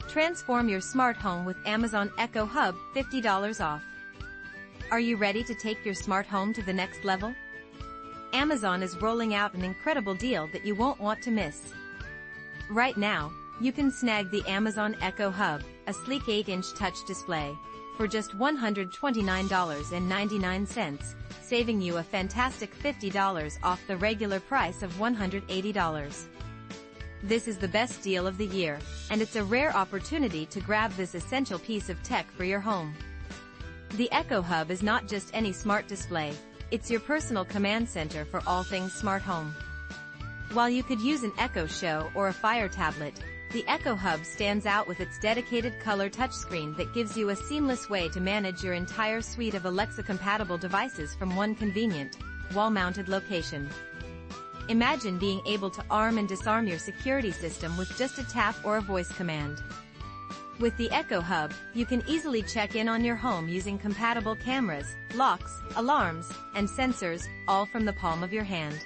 Transform your smart home with Amazon Echo Hub, $50 off. Are you ready to take your smart home to the next level? Amazon is rolling out an incredible deal that you won't want to miss. Right now, you can snag the Amazon Echo Hub, a sleek 8-inch touch display, for just $129.99, saving you a fantastic $50 off the regular price of $180. This is the best deal of the year, and it's a rare opportunity to grab this essential piece of tech for your home. The Echo Hub is not just any smart display, it's your personal command center for all things smart home. While you could use an Echo Show or a Fire tablet, the Echo Hub stands out with its dedicated color touchscreen that gives you a seamless way to manage your entire suite of Alexa-compatible devices from one convenient, wall-mounted location. Imagine being able to arm and disarm your security system with just a tap or a voice command. With the Echo Hub, you can easily check in on your home using compatible cameras, locks, alarms, and sensors, all from the palm of your hand.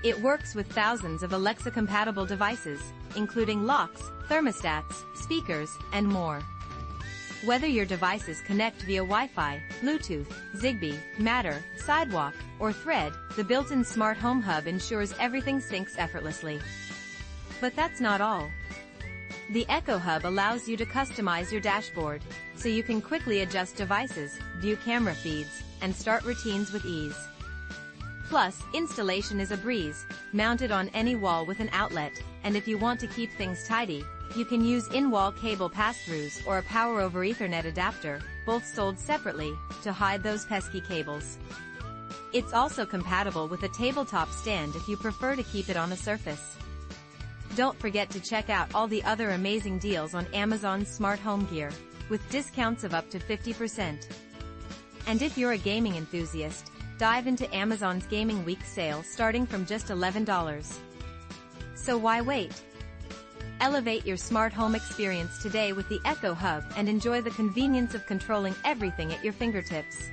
It works with thousands of Alexa-compatible devices, including locks, thermostats, speakers, and more. Whether your devices connect via Wi-Fi, Bluetooth, Zigbee, Matter, Sidewalk, or Thread, the built-in Smart Home Hub ensures everything syncs effortlessly. But that's not all. The Echo Hub allows you to customize your dashboard, so you can quickly adjust devices, view camera feeds, and start routines with ease. Plus, installation is a breeze, mounted on any wall with an outlet, and if you want to keep things tidy, you can use in-wall cable pass-throughs or a Power over Ethernet adapter, both sold separately, to hide those pesky cables. It's also compatible with a tabletop stand if you prefer to keep it on a surface. Don't forget to check out all the other amazing deals on Amazon's smart home gear, with discounts of up to 50%. And if you're a gaming enthusiast, dive into Amazon's Gaming Week sale starting from just $11. So why wait? Elevate your smart home experience today with the Echo Hub and enjoy the convenience of controlling everything at your fingertips.